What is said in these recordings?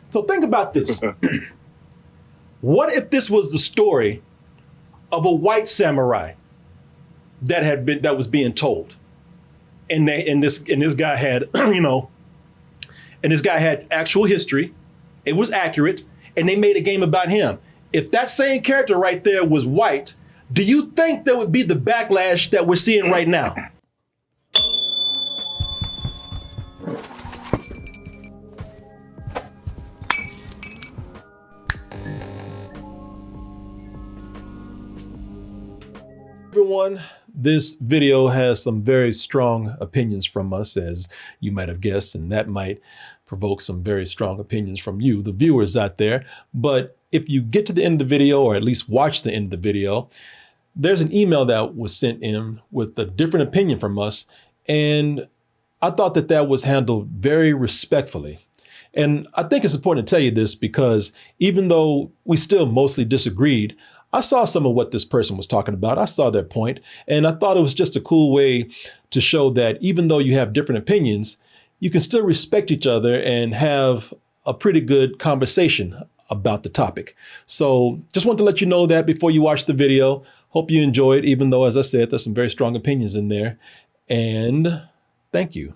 So think about this. What if this was the story of a white samurai that was being told, and this guy had and this guy had actual history. It was accurate, and they made a game about him. If that same character right there was white, do you think there would be the backlash that we're seeing right now? Everyone, this video has some very strong opinions from us, as you might have guessed, and that might provoke some very strong opinions from you, the viewers out there. But if you get to the end of the video, or at least watch the end of the video, there's an email that was sent in with a different opinion from us. And I thought that that was handled very respectfully. And I think it's important to tell you this because even though we still mostly disagreed, I saw some of what this person was talking about. I saw their point, and I thought it was just a cool way to show that even though you have different opinions, you can still respect each other and have a pretty good conversation about the topic. So just want to let you know that before you watch the video. Hope you enjoy it, even though, as I said, there's some very strong opinions in there. And thank you.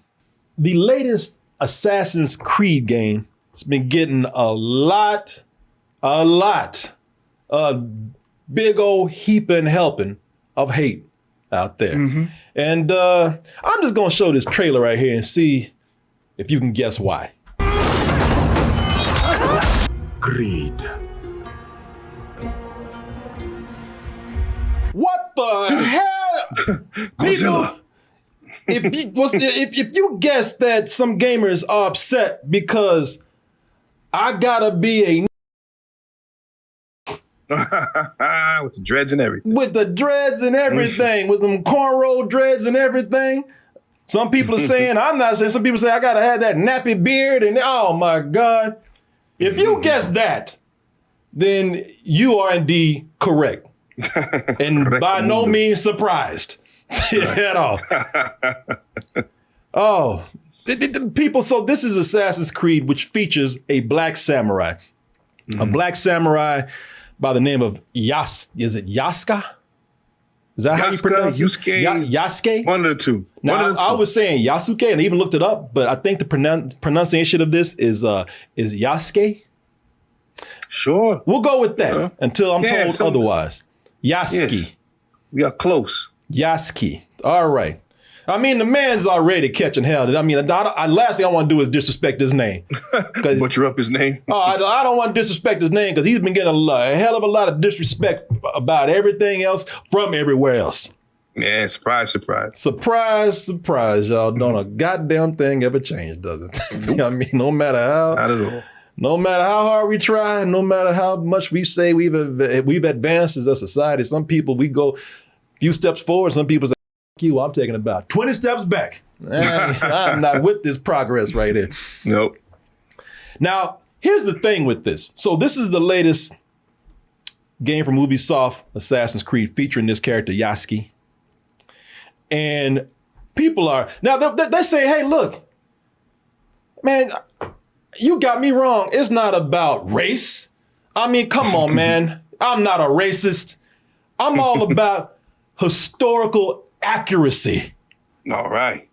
The latest Assassin's Creed game has been getting a lot, big old heaping helping of hate out there. Mm-hmm. And I'm just gonna show this trailer right here and see if you can guess why. Greed. What the hell? People, if you guess that some gamers are upset because I gotta be a with the dreads and everything. With the dreads and everything, with them cornrow dreads and everything. Some people are saying, I'm not saying, some people say I gotta have that nappy beard and oh my God. If you guess that, then you are indeed correct. And correct by no means surprised at all. Oh, people, so this is Assassin's Creed, which features a black samurai. A black samurai by the name of is it Yaska? Is that how you pronounce it? Yasuke? One of the two. Now, I was saying Yasuke, and I even looked it up, but I think the pronunciation of this is Yasuke. Sure. We'll go with that until I'm told otherwise. Yasuke. Yes. We are close. Yasuke. All right. I mean, the man's already catching hell. I mean, last thing I want to do is disrespect his name. Butcher up his name? Oh, I don't want to disrespect his name because he's been getting a hell of a lot of disrespect about everything else from everywhere else. Yeah, surprise, surprise. Surprise, surprise, y'all. Don't a goddamn thing ever change, does it? I mean, no matter how. Not at all. No matter how hard we try, no matter how much we say we've advanced as a society, some people, we go a few steps forward, some people say, you, I'm taking about 20 steps back. I'm not with this progress right here. Nope. Now, here's the thing with this. So this is the latest game from Ubisoft, Assassin's Creed, featuring this character, Yasuke. And people are, now they say, hey, look, man, you got me wrong. It's not about race. I mean, come on, man. I'm not a racist. I'm all about historical accuracy. All right.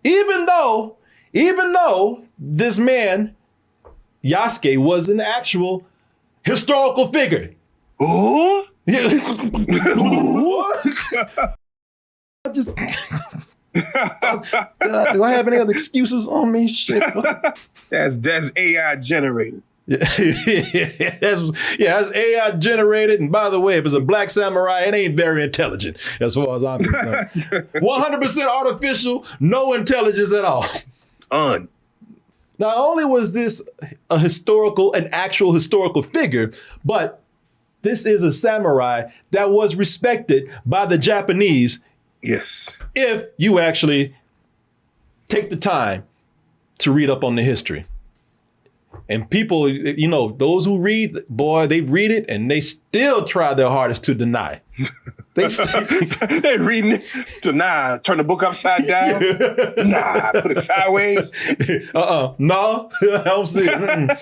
Even though this man, Yasuke, was an actual historical figure. Oh? Do I have any other excuses on me? Shit. That's AI generated. That's AI generated. And by the way, if it's a black samurai, it ain't very intelligent as far as I'm concerned. 100% artificial, no intelligence at all. Not only was this an actual historical figure, but this is a samurai that was respected by the Japanese. Yes. If you actually take the time to read up on the history. And people, you know, those who read, boy, they read it and they still try their hardest to deny. They reading it to turn the book upside down. Nah, put it sideways. No, I don't see it.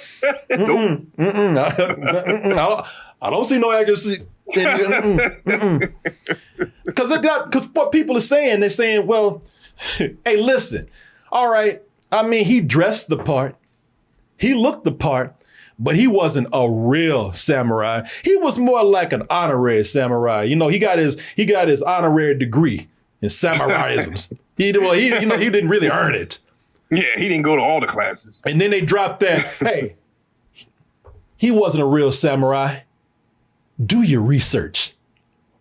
I don't see no accuracy. Because what people are saying, they're saying, well, hey, listen, all right. I mean, he dressed the part. He looked the part. But he wasn't a real samurai. He was more like an honorary samurai. You know, he got his honorary degree in samuraiisms. He didn't really earn it. Yeah, he didn't go to all the classes. And then they dropped that, hey, he wasn't a real samurai. Do your research.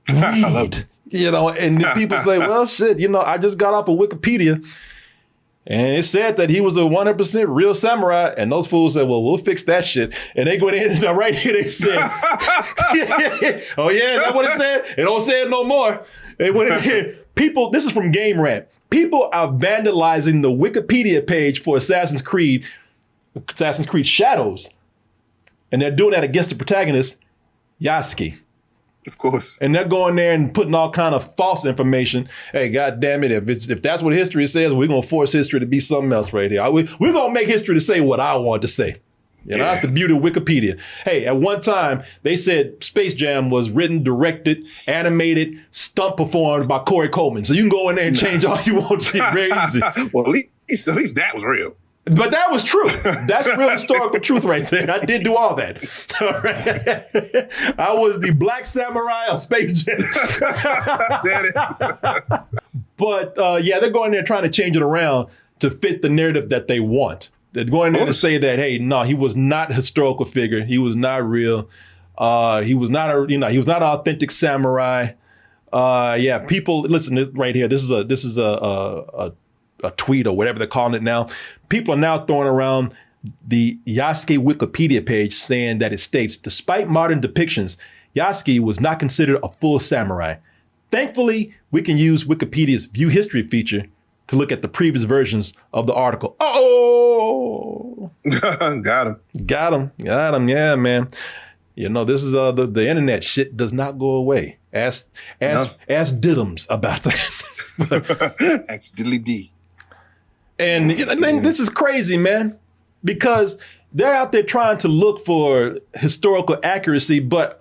Read. You know, and then people say, well, shit, you know, I just got off of Wikipedia. And it said that he was a 100% real samurai. And those fools said, well, we'll fix that shit. And they went in and right here they said, oh yeah, is that what it said? It don't say it no more. They went in here. People, this is from Game Rant. People are vandalizing the Wikipedia page for Assassin's Creed Shadows. And they're doing that against the protagonist, Yasuke. Of course. And they're going there and putting all kind of false information. Hey, God damn it, if that's what history says, we're going to force history to be something else right here. We're going to make history to say what I want to say. You know, that's the beauty of Wikipedia. Hey, at one time, they said Space Jam was written, directed, animated, stunt performed by Corey Coleman. So you can go in there and change all you want to. Very easy. Well, at least that was real. But that was true. That's real historical truth right there. I did do all that. All right. I was the black samurai of Space Jam. But yeah, they're going there trying to change it around to fit the narrative that they want. They're going there to say that, hey, no, he was not a historical figure. He was not real. He was not he was not an authentic samurai. Yeah, people, listen right here. This is a tweet or whatever they're calling it now. People are now throwing around the Yasuke Wikipedia page saying that it states, despite modern depictions, Yasuke was not considered a full samurai. Thankfully, we can use Wikipedia's view history feature to look at the previous versions of the article. Oh, got him. Yeah, man. You know, this is the internet shit does not go away. Ask Diddums about that. Ask Diddly D. And this is crazy, man, because they're out there trying to look for historical accuracy, but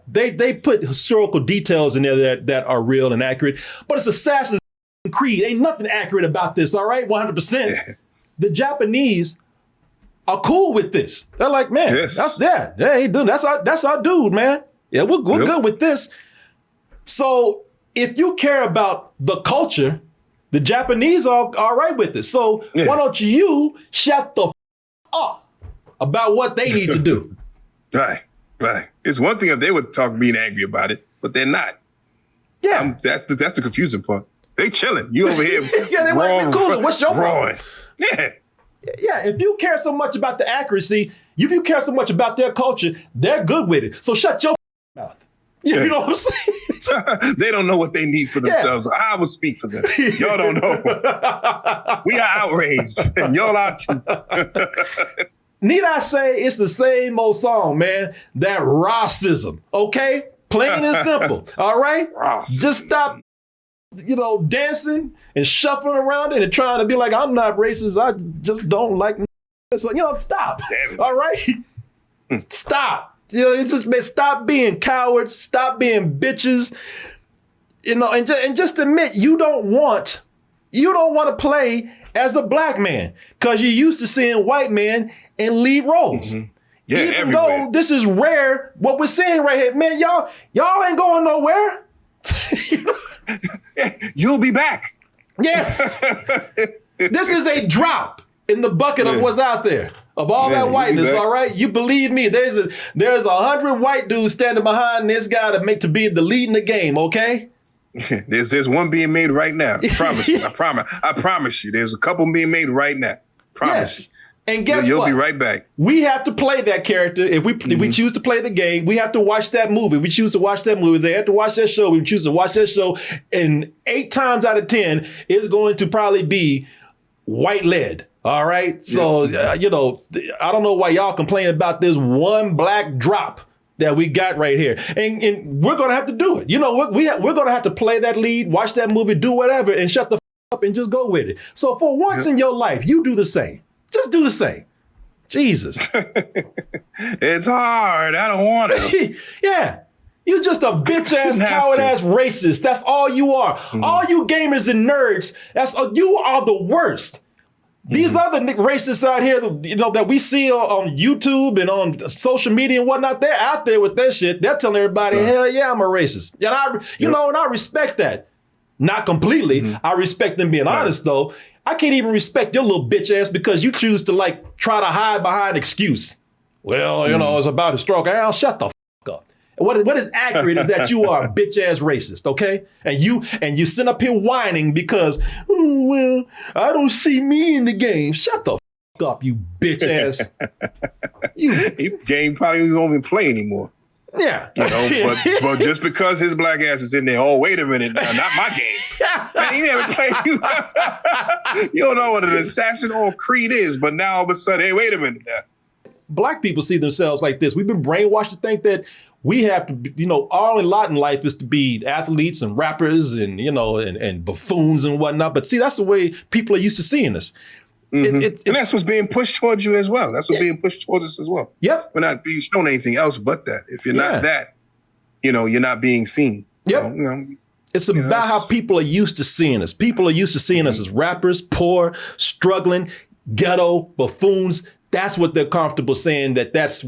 they put historical details in there that are real and accurate. But it's Assassin's Creed. Ain't nothing accurate about this, all right? 100%. The Japanese are cool with this. They're like, man, that's that. Hey, dude, that's our dude, man. Yeah, we're good with this. So if you care about the culture, the Japanese are all right with it. So why don't you shut the up about what they need to do? Right. It's one thing if they would talk being angry about it, but they're not. Yeah. That's the confusing part. They chilling. You over here. Yeah, they want to be cool. What's your problem? Yeah. Yeah, if you care so much about the accuracy, if you care so much about their culture, they're good with it. So shut your mouth. You know what I'm saying? They don't know what they need for themselves. I will speak for them. Y'all don't know. We are outraged, and y'all are too. Need I say it's the same old song, man? That racism, okay? Plain and simple, all right? Just stop, dancing and shuffling around it and trying to be like, I'm not racist. I just don't like. So, stop, all right? Stop. It's just, man, stop being cowards, stop being bitches, and just admit you don't want to play as a black man because you're used to seeing white men in lead roles. Mm-hmm. Yeah, even everywhere. Though this is rare, what we're seeing right here, man, y'all ain't going nowhere. You'll be back. Yes. This is a drop in the bucket of what's out there. Of all that whiteness, all right? You believe me, there's 100 white dudes standing behind this guy to be the lead in the game, okay? There's one being made right now. I promise you. I promise you. There's a couple being made right now. Promise. Yes. And guess You'll what? Be right back. We have to play that character. If we choose to play the game, we have to watch that movie. We choose to watch that movie. They have to watch that show. We choose to watch that show. And 8 times out of 10, it's going to probably be white led. All right. So, I don't know why y'all complain about this one black drop that we got right here. And we're going to have to do it. You know, we're going to have to play that lead, watch that movie, do whatever, and shut the up and just go with it. So for once in your life, you do the same. Just do the same. Jesus. It's hard. I don't want to. Yeah. You just a bitch-ass, coward-ass racist. That's all you are. All you gamers and nerds, you are the worst. These other racists out here, you know, that we see on YouTube and on social media and whatnot, they're out there with that shit. They're telling everybody, hell yeah, I'm a racist. And I respect that. Not completely. I respect them being honest, though. I can't even respect your little bitch ass because you choose to like try to hide behind excuse. Well, you know, it's about historical. I'll shut the up. What is accurate is that you are a bitch ass racist, okay? And you sit up here whining because, oh, well, I don't see me in the game. Shut the up, you bitch ass. Game probably won't even play anymore. Yeah. You know, but just because his black ass is in there, oh, wait a minute, now, not my game. Man, he never played you. You don't know what an assassin or creed is, but now all of a sudden, hey, wait a minute now. Black people see themselves like this. We've been brainwashed to think that we have to, you know, our only lot in life is to be athletes and rappers and, you know, and buffoons and whatnot. But see, that's the way people are used to seeing us. And that's what's being pushed towards you as well. That's what's being pushed towards us as well. Yep. We're not being shown anything else but that. If you're not that, you know, you're not being seen. Yep. So, you know, it's about how people are used to seeing us. People are used to seeing us as rappers, poor, struggling, ghetto, buffoons. That's what they're comfortable saying, that's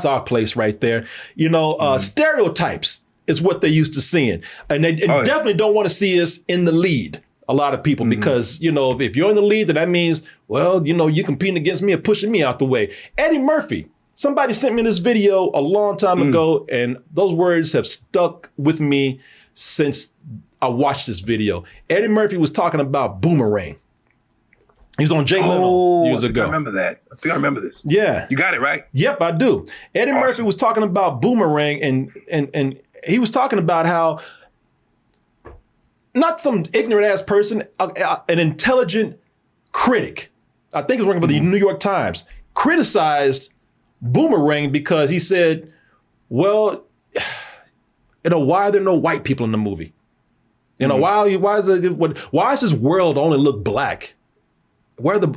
our place right there. You know, stereotypes is what they're used to seeing. And they definitely don't want to see us in the lead. A lot of people, because, you know, if you're in the lead, then that means, well, you know, you're competing against me and pushing me out the way. Eddie Murphy, somebody sent me this video a long time ago, and those words have stuck with me since I watched this video. Eddie Murphy was talking about Boomerang. He was on Jay Leno years ago. I remember that. I think I remember this. Yeah. You got it, right? Yep, I do. Eddie Murphy was talking about Boomerang, and he was talking about how not some ignorant ass person, an intelligent critic, I think he was working for the New York Times, criticized Boomerang because he said, well, you know, why are there no white people in the movie? You know, why does this world only look black? Why are the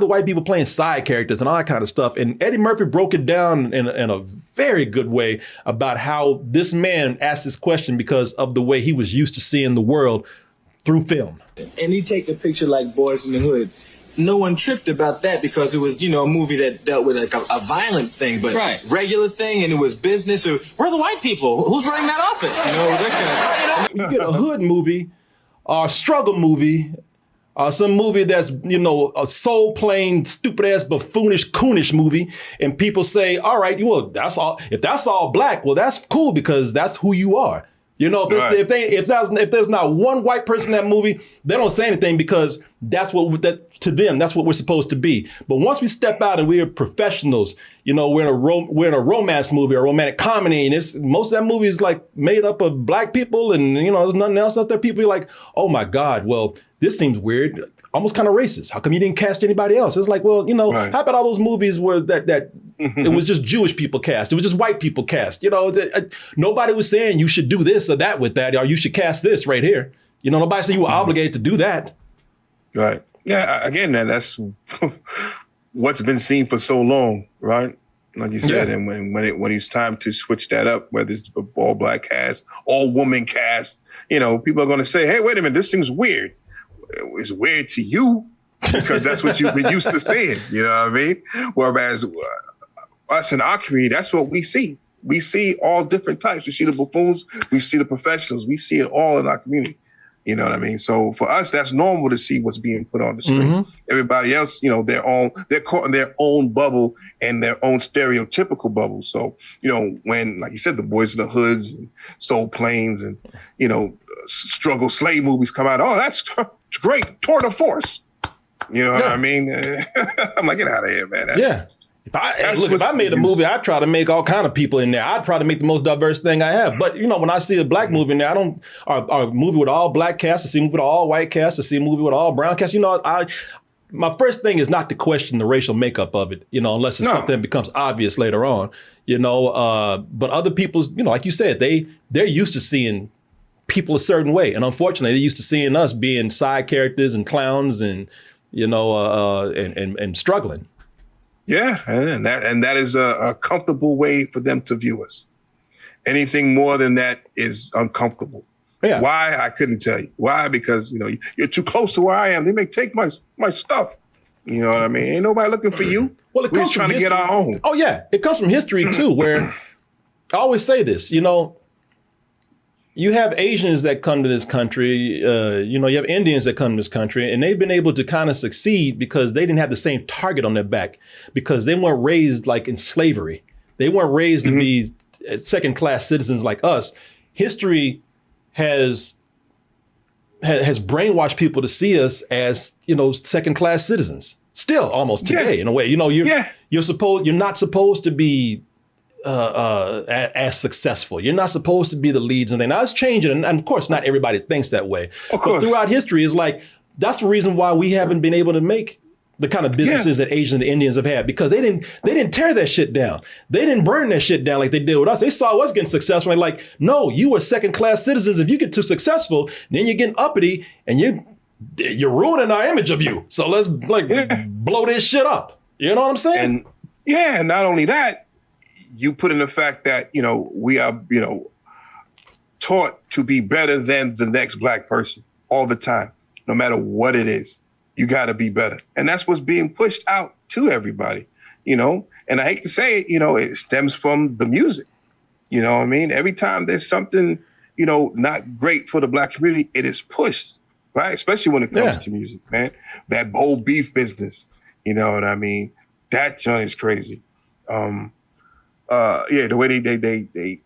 white people playing side characters and all that kind of stuff? And Eddie Murphy broke it down in a very good way about how this man asked this question because of the way he was used to seeing the world through film. And you take a picture like Boys in the Hood. No one tripped about that because it was, you know, a movie that dealt with like a violent thing, but regular thing, and it was business. So we're the white people. Who's running that office? You know, that kind of, you get a hood movie or a struggle movie. Some movie that's, you know, a soul-playing, stupid-ass, buffoonish, coonish movie, and people say, all right, well, that's all. If that's all black, well, that's cool because that's who you are. You know, if there's not one white person in that movie, they don't say anything because to them, that's what we're supposed to be. But once we step out and we are professionals, you know, we're in a romance movie or romantic comedy, and most of that movie is like made up of black people, and you know, there's nothing else out there. People are like, oh my God, well, this seems weird, almost kind of racist. How come you didn't cast anybody else? It's like, well, you know, how about all those movies where that it was just Jewish people cast, it was just white people cast. You know, nobody was saying you should do this or that with that, or you should cast this right here. You know, nobody said you were obligated to do that. Right. Yeah. Again, that's what's been seen for so long, right? Like you said, and when it's time to switch that up, whether it's all black cast, all woman cast, you know, people are going to say, hey, wait a minute, this thing's weird. It's weird to you because that's what you've been used to seeing. You know what I mean? Whereas us in our community, that's what we see. We see all different types. We see the buffoons, we see the professionals, we see it all in our community. You know what I mean? So for us, that's normal to see what's being put on the screen. Everybody else, you know, they're caught in their own bubble and their own stereotypical bubble. So, you know, when, like you said, the Boys in the Hoods and Soul Planes and, you know, struggle slave movies come out, oh, that's great, tour de force. You know what I mean? I'm like, get out of here, man. If I made a movie, I'd try to make all kind of people in there. I'd try to make the most diverse thing I have. But, you know, when I see a black movie in there, or a movie with all black cast, I see a movie with all white cast, I see a movie with all brown cast, you know, my first thing is not to question the racial makeup of it, unless it's something that becomes obvious later on, but other people's, like you said, they're used to seeing people a certain way. And unfortunately, they're used to seeing us being side characters and clowns and, and struggling. Yeah. And that is a comfortable way for them to view us. Anything more than that is uncomfortable. Yeah. Why? I couldn't tell you. Why? Because, you're too close to where I am. They may take my stuff. You know what I mean? Ain't nobody looking for you. Well, it We're comes just trying from to get our own. Oh, yeah. It comes from history, too, where I always say this, you have Asians that come to this country, you have Indians that come to this country, and they've been able to kind of succeed because they didn't have the same target on their back, because they weren't raised like in slavery. They weren't raised to be second-class citizens like us. History has brainwashed people to see us as, second-class citizens. Still, almost today, in a way. You're not supposed to be as successful. You're not supposed to be the leads and things. Now it's changing, and of course, not everybody thinks that way. Of course. But throughout history, it's like that's the reason why we haven't been able to make the kind of businesses that Asians and Indians have had, because they didn't tear that shit down. They didn't burn that shit down like they did with us. They saw us getting successful and like, no, you were second-class citizens. If you get too successful, then you're getting uppity and you're ruining our image of you. So let's blow this shit up. You know what I'm saying? And not only that, you put in the fact that, we are, taught to be better than the next black person all the time, no matter what it is. You got to be better. And that's what's being pushed out to everybody, and I hate to say it, it stems from the music. You know what I mean? Every time there's something, not great for the black community, it is pushed, right? Especially when it comes to music, man. That bold beef business, you know what I mean? That joint is crazy. The way they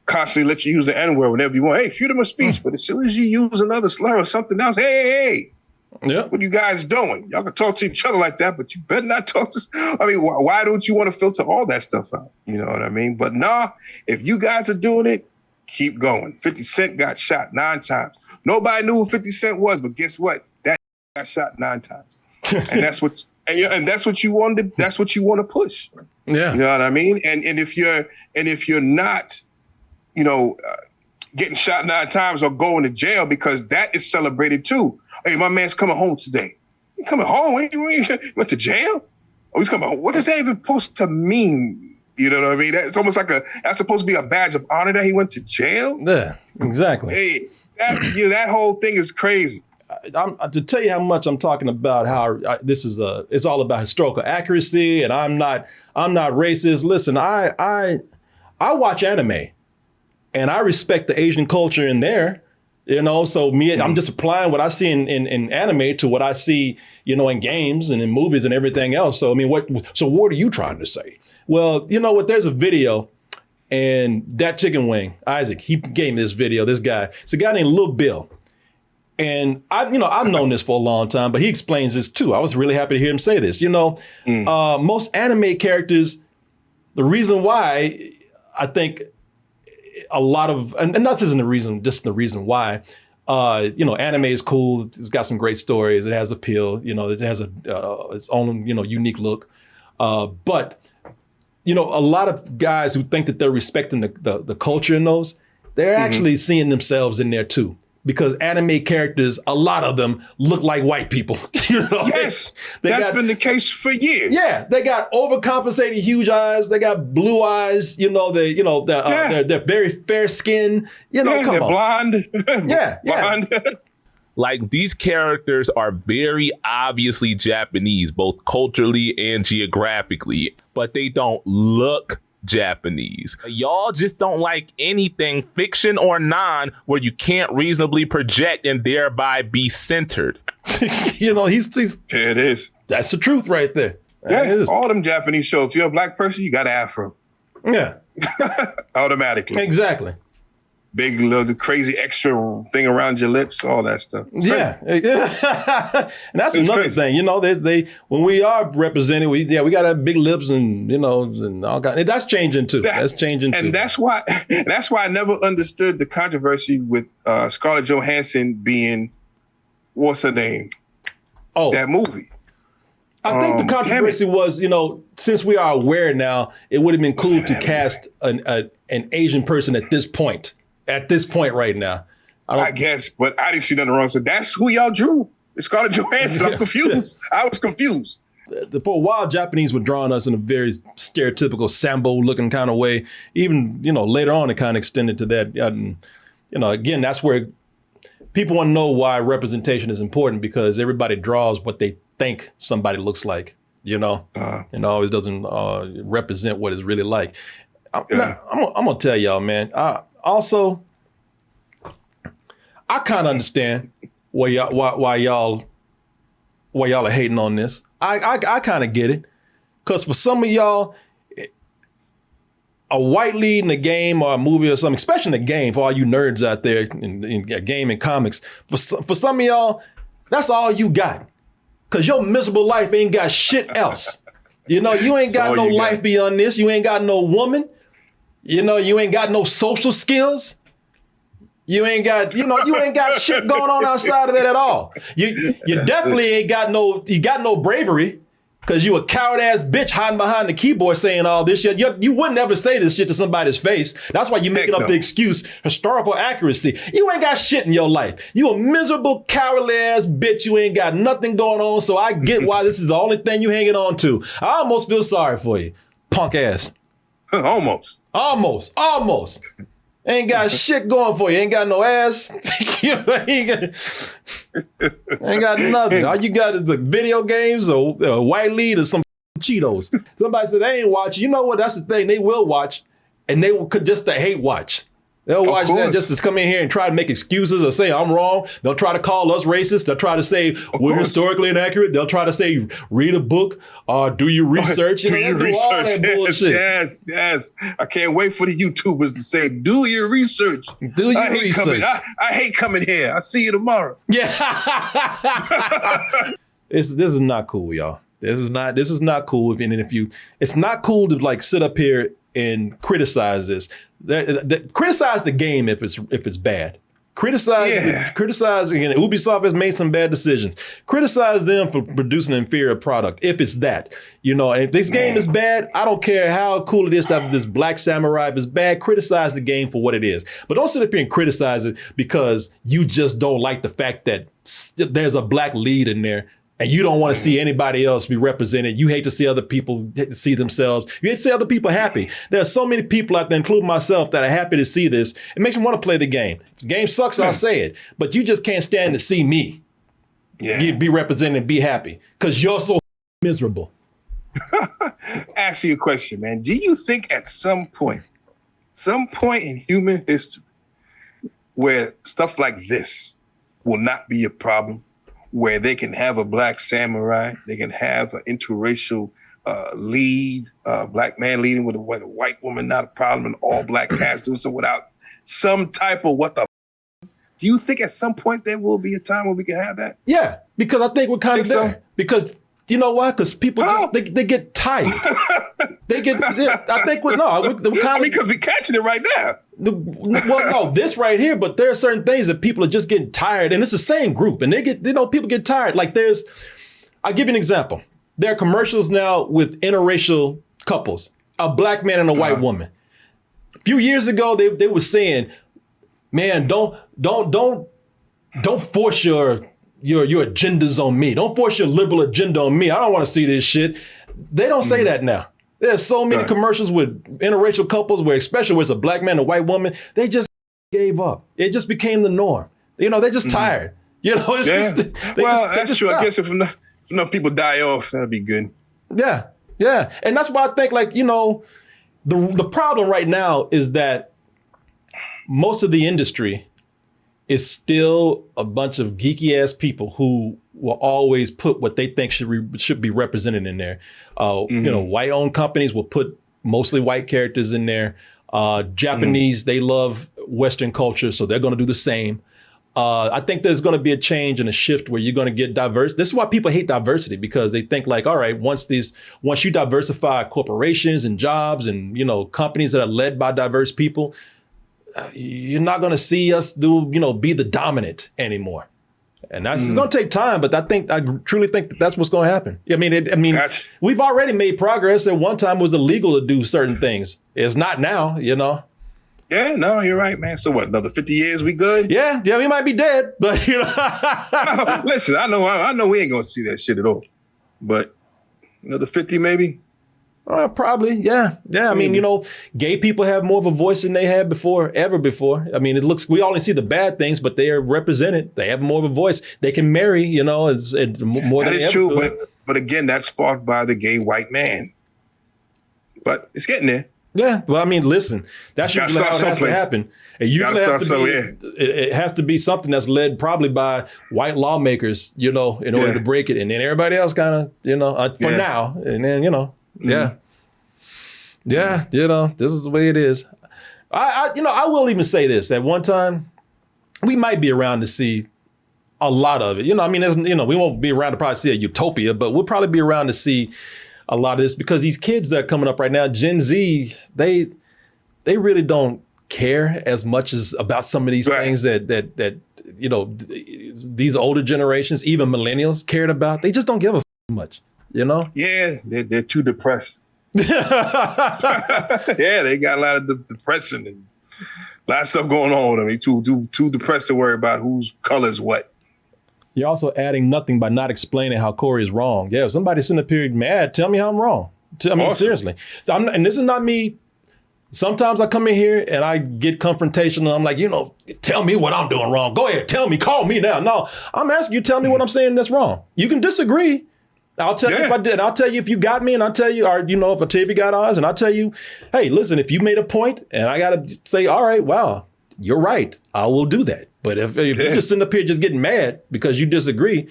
constantly let you use the N-word whenever you want. Hey, freedom of speech. But as soon as you use another slur or something else, hey. Yeah. What are you guys doing? Y'all can talk to each other like that, but you better not talk to... I mean, why don't you want to filter all that stuff out? You know what I mean? But nah, if you guys are doing it, keep going. 50 Cent got shot 9 times. Nobody knew who 50 Cent was, but guess what? That got shot 9 times. And that's what... And that's what you want to... That's what you want to push. Yeah. You know what I mean? And if you're not, getting shot 9 times or going to jail, because that is celebrated too. Hey, my man's coming home today. He coming home? He went to jail? Oh, he's coming home. What is that even supposed to mean? You know what I mean? It's almost like that's supposed to be a badge of honor that he went to jail. Yeah, exactly. Hey, that whole thing is crazy. To tell you how much I'm talking about how it's all about historical accuracy, and I'm not racist. Listen, I watch anime, and I respect the Asian culture in there. So I'm just applying what I see in anime to what I see, in games and in movies and everything else. So, I mean, what are you trying to say? Well, you know what? There's a video, and that chicken wing, Isaac, he gave me this video, this guy. It's a guy named Lil Bill. And I've known this for a long time, but he explains this too. I was really happy to hear him say this. Most anime characters, the reason why I think a lot of, and not just the reason why, anime is cool. It's got some great stories. It has appeal. It has its own, unique look. But a lot of guys who think that they're respecting the culture in those, they're actually seeing themselves in there too. Because anime characters, a lot of them look like white people. Yes, that's been the case for years. Yeah, they got overcompensated huge eyes. They got blue eyes. They're very fair skin. Come they're on. blonde. Blonde. Like, these characters are very obviously Japanese, both culturally and geographically, but they don't look Japanese. Y'all just don't like anything, fiction or non, where you can't reasonably project and thereby be centered. It is. That's the truth right there. All them Japanese shows. If you're a black person, you got an afro. Yeah. Automatically. Exactly. Big little crazy extra thing around your lips, all that stuff. Yeah. And that's another thing. They when we are represented, we got to have big lips and and all kind. That's changing too. That's changing too. And that's why I never understood the controversy with Scarlett Johansson being, what's her name? that movie. I think the controversy was, since we are aware now, it would have been cool to cast an Asian person at this point right now. I guess, but I didn't see nothing wrong. So that's who y'all drew. It's Scarlett Johansson. I'm confused. I was confused. For a while, Japanese were drawing us in a very stereotypical Sambo-looking kind of way. Even, later on, it kind of extended to that. And, again, that's where people want to know why representation is important, because everybody draws what they think somebody looks like, and always doesn't represent what it's really like. I'm gonna tell y'all, man. I kind of understand why y'all are hating on this. I kind of get it, because for some of y'all, a white lead in a game or a movie or something, especially in a game, for all you nerds out there in a game and comics, for some of y'all, that's all you got. Because your miserable life ain't got shit else. You ain't got no life beyond this. You ain't got no woman. You ain't got no social skills. You ain't got shit going on outside of that at all. You definitely ain't got no bravery, because you a coward ass bitch hiding behind the keyboard saying all this shit. You wouldn't ever say this shit to somebody's face. That's why you making up the excuse, historical accuracy. You ain't got shit in your life. You a miserable, cowardly ass bitch. You ain't got nothing going on. So I get why this is the only thing you hanging on to. I almost feel sorry for you, punk ass. Almost. Ain't got shit going for you. Ain't got no ass. ain't got nothing. All you got is the video games or a white lead or some Cheetos. Somebody said they ain't watching. You know what? That's the thing. They will watch, and they could just to hate watch. They'll watch that just to come in here and try to make excuses or say I'm wrong. They'll try to call us racist. They'll try to say we're historically inaccurate. They'll try to say read a book or do your research. Do your research. Yes. I can't wait for the YouTubers to say, do your research. Do your research. I hate coming here. I'll see you tomorrow. Yeah. This is not cool, y'all. This is not cool. It's not cool to sit up here and criticize this. Criticize the game if it's bad. Criticize again. Ubisoft has made some bad decisions. Criticize them for producing an inferior product if it's that. And if this game is bad, I don't care how cool it is to have this black samurai. If it's bad, criticize the game for what it is. But don't sit up here and criticize it because you just don't like the fact that there's a black lead in there. And you don't want to see anybody else be represented. You hate to see other people see themselves. You hate to see other people happy. There are so many people out there, including myself, that are happy to see this. It makes me want to play the game. If the game sucks, I'll say it. But you just can't stand to see me be represented and be happy because you're so miserable. Ask you a question, man. Do you think at some point in human history where stuff like this will not be a problem? Where they can have a black samurai, they can have an interracial lead, black man leading with a white woman, not a problem, and all black cast doing so without some type of what the do you think at some point there will be a time where we can have that? Yeah, because I think we're kind of there. Because you know why? Because people they get tired. I think we're kind of because we're catching it right now. This right here, but there are certain things that people are just getting tired, and it's the same group, and people get tired. Like I'll give you an example. There are commercials now with interracial couples, a black man and a white woman. A few years ago, they were saying, man, don't force your agendas on me. Don't force your liberal agenda on me. I don't want to see this shit. They don't say that now. There's so many commercials with interracial couples where, especially where it's a black man and a white woman, they just gave up. It just became the norm. They're just tired. That's true. I guess if enough people die off, that'll be good. Yeah. And that's why I think the problem right now is that most of the industry is still a bunch of geeky ass people who will always put what they think should be represented in there. White owned companies will put mostly white characters in there. Japanese, they love Western culture, so they're going to do the same. I think there's going to be a change and a shift where you're going to get diverse. This is why people hate diversity, because they think all right, once you diversify corporations and jobs and, companies that are led by diverse people, you're not going to see us be the dominant anymore. And that's it's going to take time, but I truly think that's what's going to happen. I mean, Gotcha. we've already made progress. At one time, it was illegal to do certain things. It's not now, Yeah, no, you're right, man. So what? Another 50 years, we good? Yeah, we might be dead, but Listen, I know we ain't gonna see that shit at all. But another 50, maybe. Probably, yeah. I mean, gay people have more of a voice than they had ever before. I mean, we only see the bad things, but they are represented. They have more of a voice. They can marry, it's more That than is ever true, could. but again, that's sparked by the gay white man. But it's getting there. Yeah, well, I mean, listen, that's usually how it has to happen. It usually has to be. It has to be something that's led probably by white lawmakers, in order to break it, and then everybody else kind of, for now, and then yeah, this is the way it is. I will even say this: at one time, we might be around to see a lot of it. We won't be around to probably see a utopia, but we'll probably be around to see a lot of this because these kids that are coming up right now, Gen Z, they really don't care as much as about some of these things that these older generations, even millennials, cared about. They just don't give a much, Yeah, they're too depressed. Yeah, they got a lot of depression and a lot of stuff going on with them. They too depressed to worry about whose color is what. You're also adding nothing by not explaining how Corey is wrong. Yeah, if somebody's sitting up here mad, tell me how I'm wrong. Seriously. And this is not me. Sometimes I come in here and I get confrontational. I'm like, tell me what I'm doing wrong. Go ahead, tell me, call me now. No, I'm asking you, tell me what I'm saying that's wrong. You can disagree. I'll tell you if I did. I'll tell you if you got me, and I'll tell you, or if I tell you if you got ours, and I'll tell you, hey, listen, if you made a point, and I gotta say, all right, wow, you're right, I will do that. But if you're just sitting up here just getting mad because you disagree,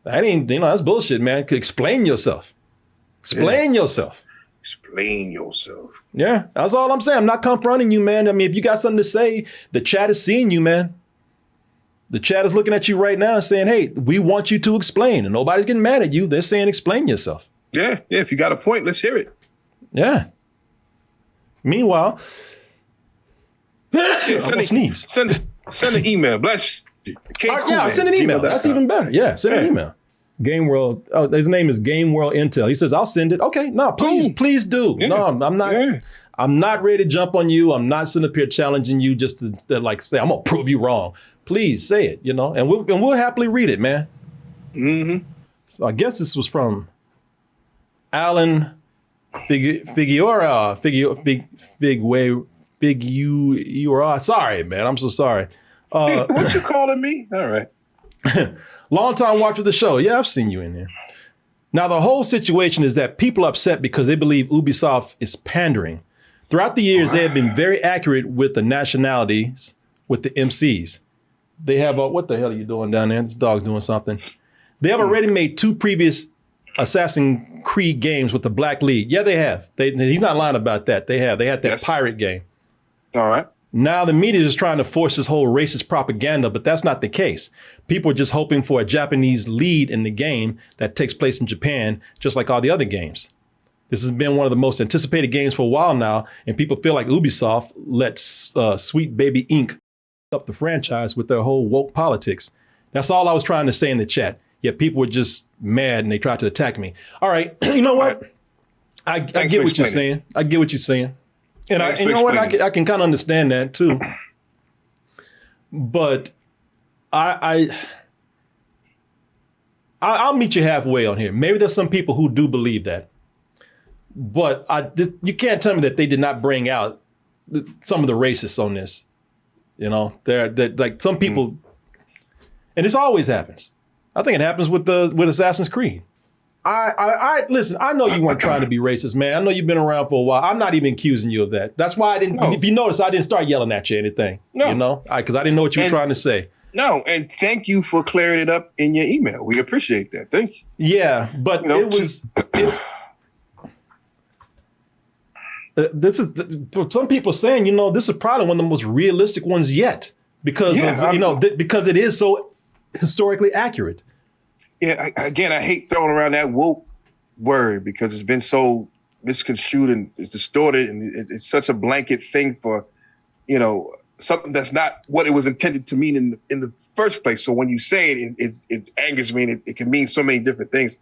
that ain't, that's bullshit, man. Explain yourself. Explain yourself. Explain yourself. Yeah, that's all I'm saying. I'm not confronting you, man. I mean, if you got something to say, the chat is seeing you, man. The chat is looking at you right now and saying, hey, we want you to explain. And nobody's getting mad at you. They're saying, explain yourself. Yeah. If you got a point, let's hear it. Yeah. Meanwhile, sneeze. Send an email. Bless you. Send an email. That's even better. Yeah, send an email. Game World. Oh, his name is Game World Intel. He says, I'll send it. Okay, no, please do. Yeah. No, I'm not. Yeah. I'm not ready to jump on you. I'm not sitting up here challenging you just to say, I'm going to prove you wrong. Please say it, and we'll happily read it, man. Mm-hmm. So I guess this was from Alan Figueroa. Sorry, man. I'm so sorry. What you calling me? All right. Long time watcher of the show. Yeah, I've seen you in here. Now, the whole situation is that people are upset because they believe Ubisoft is pandering. Throughout the years, they have been very accurate with the nationalities, with the MCs. They have what the hell are you doing down there? This dog's doing something. They have already made 2 previous Assassin's Creed games with the black lead. Yeah, they have. He's not lying about that. They have. They had that pirate game. All right. Now the media is trying to force this whole racist propaganda, but that's not the case. People are just hoping for a Japanese lead in the game that takes place in Japan, just like all the other games. This has been one of the most anticipated games for a while now, and people feel like Ubisoft lets Sweet Baby Inc. up the franchise with their whole woke politics. That's all I was trying to say in the chat. Yet people were just mad and they tried to attack me. All right, you know what? I get what you're saying. I get what you're saying. And you know what? I can kind of understand that too. But I'll meet you halfway on here. Maybe there's some people who do believe that. But you can't tell me that they did not bring out some of the racists on this. They're like some people, and this always happens. I think it happens with Assassin's Creed. I listen, I know you weren't trying to be racist, man. I know you've been around for a while. I'm not even accusing you of that. That's why I didn't, if you notice, I didn't start yelling at you or anything. No. Because I didn't know what you were trying to say. No, and thank you for clearing it up in your email. We appreciate that. Thank you. Yeah, but this is some people saying, this is probably one of the most realistic ones yet because because it is so historically accurate. Yeah, I hate throwing around that woke word because it's been so misconstrued and it's distorted, and it's such a blanket thing for, something that's not what it was intended to mean in the first place. So when you say it angers me, and it can mean so many different things.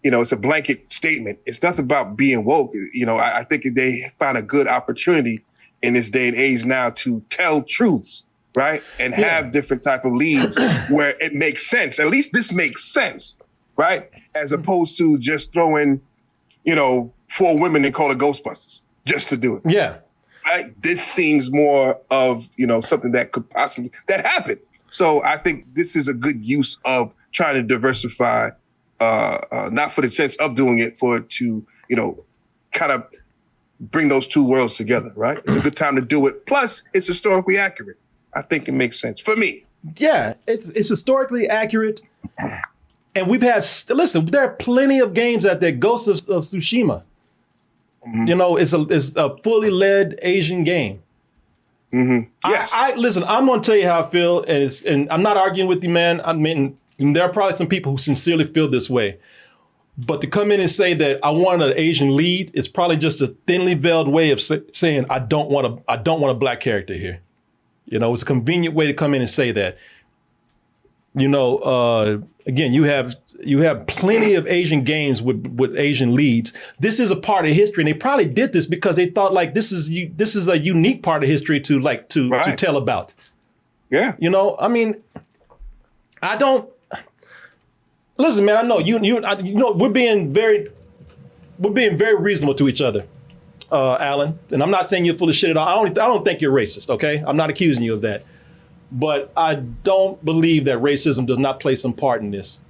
You know, it's a blanket statement. It's nothing about being woke. You know, I think they find a good opportunity in this day and age now to tell truths, right? And have different type of leads where it makes sense. At least this makes sense, right? As opposed to just throwing, you know, 4 women and call it Ghostbusters just to do it. Yeah. Right? This seems more of, you know, something that could possibly, that happened. So I think this is a good use of trying to diversify, not for the sense of doing it, for it to, you know, kind of bring those two worlds together, right? It's a good time to do it. Plus, it's historically accurate. I think it makes sense for me. Yeah, it's historically accurate. And we've had, listen, there are plenty of games out there. Ghost of Tsushima. You know, it's a fully led Asian game. Yes. I listen, I'm going to tell you how I feel. And I'm not arguing with you, man. I mean, there are probably some people who sincerely feel this way. But to come in and say that I want an Asian lead is probably just a thinly veiled way of saying I don't want a black character here. You know, it's a convenient way to come in and say that. You know, again, you have plenty of Asian games with Asian leads. This is a part of history, and they probably did this because they thought like this is a unique part of history to tell about. Yeah. You know, I mean, I don't. Listen, man, I know you know we're being very reasonable to each other, Alan. And I'm not saying you're full of shit at all. I don't think you're racist, okay? I'm not accusing you of that. But I don't believe that racism does not play some part in this.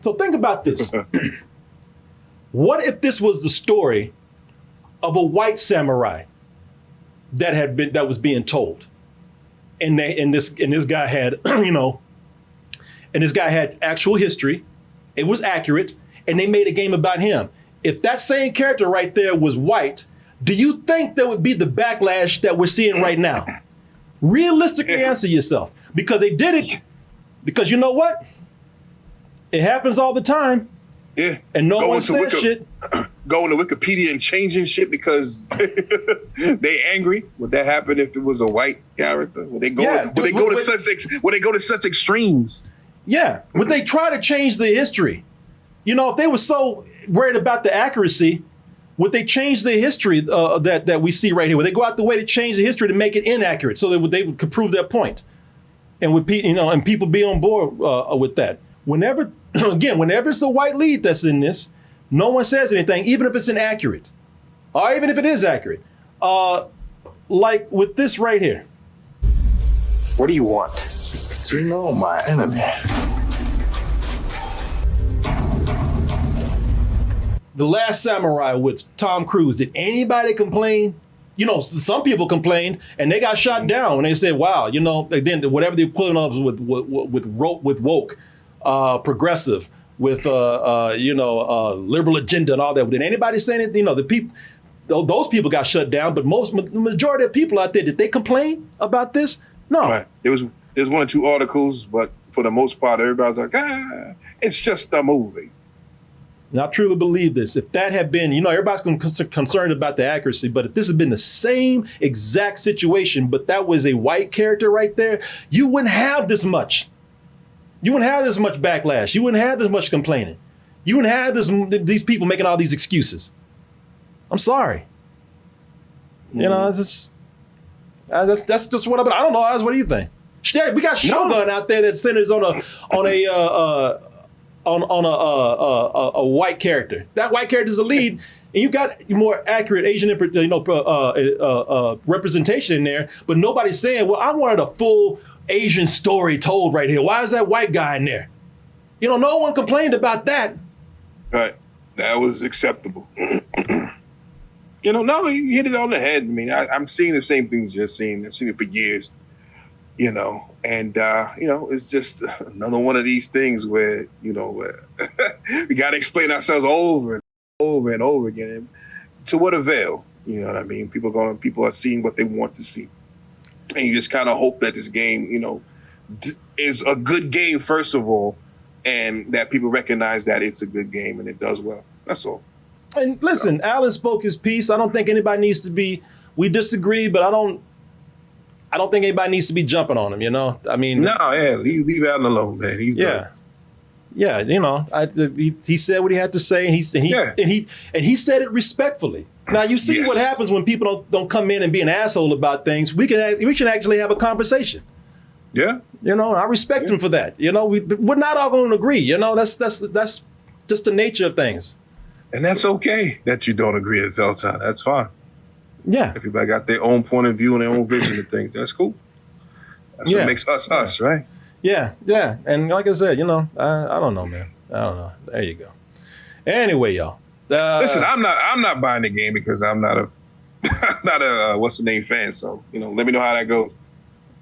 So think about this. What if this was the story of a white samurai that was being told? And this guy had, you know, and this guy had actual history. It was accurate, and they made a game about him. If that same character right there was white, do you think there would be the backlash that we're seeing right now? Realistically answer yourself. Because they did it. Because you know what? It happens all the time. Yeah. And no one says shit. Going to Wikipedia and changing shit because they angry. Would that happen if it was a white character? Would they go to such extremes? Yeah. Would they try to change the history? You know, if they were so worried about the accuracy, would they change the history that we see right here? Would they go out the way to change the history to make it inaccurate so that they could prove their point? And would and people be on board with that? Whenever it's a white lead that's in this, no one says anything, even if it's inaccurate, or even if it is accurate. Like with this right here. What do you want? To know my enemy. The Last Samurai with Tom Cruise. Did anybody complain? You know, some people complained and they got shot down when they said, wow, you know, then whatever the equivalent of with woke, progressive, with, liberal agenda and all that. Did anybody say anything? You know, those people got shut down, but the majority of people out there, did they complain about this? No. Right. There's 1 or 2 articles, but for the most part, everybody's like, it's just a movie. And I truly believe this. If that had been, you know, everybody's concerned about the accuracy, but if this had been the same exact situation, but that was a white character right there, you wouldn't have this much. You wouldn't have this much backlash. You wouldn't have this much complaining. You wouldn't have these people making all these excuses. I'm sorry. You know, that's just what I don't know. Oz, what do you think? We got Shogun out there that centers on a white character. That white character is a lead, and you got more accurate Asian, representation in there. But nobody's saying, "Well, I wanted a full Asian story told right here. Why is that white guy in there?" You know, no one complained about that. Right, that was acceptable. You know, no, you hit it on the head. I mean, I'm seeing the same things you're seeing. I've seen it for years. You know, and, it's just another one of these things where, you know, we got to explain ourselves over and over and over again. And to what avail? You know what I mean? People are seeing what they want to see. And you just kind of hope that this game, you know, is a good game, first of all, and that people recognize that it's a good game and it does well. That's all. And listen, Alan spoke his piece. I don't think anybody needs to be, we disagree, but I don't I don't think anybody needs to be jumping on him. You know, I mean, No, yeah, leave Allen alone, man. He's yeah. done. Yeah, you know, he said what he had to say, and he said it respectfully. Now you see what happens when people don't come in and be an asshole about things. We can actually have a conversation. Yeah, you know, I respect him for that. You know, we're not all going to agree. You know, that's just the nature of things. And that's okay that you don't agree at all time. That's fine. Yeah, everybody got their own point of view and their own vision of things. That's cool. That's what makes us us, right? Yeah, yeah. And like I said, you know, I don't know, man. I don't know. There you go. Anyway, y'all. Listen, I'm not buying the game because I'm not a what's the name fan. So, you know, let me know how that goes.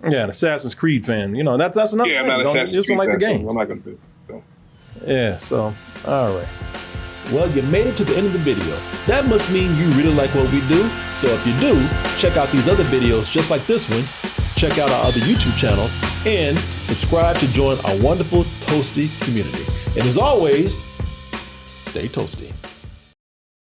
Yeah, an Assassin's Creed fan. You know, that's another thing. I'm not an Assassin's Creed like fan, the game. so I'm not going to do it. So. Yeah, so, all right. Well, you made it to the end of the video. That must mean you really like what we do. So if you do, check out these other videos just like this one. Check out our other YouTube channels and subscribe to join our wonderful Toasty community. And as always, stay toasty.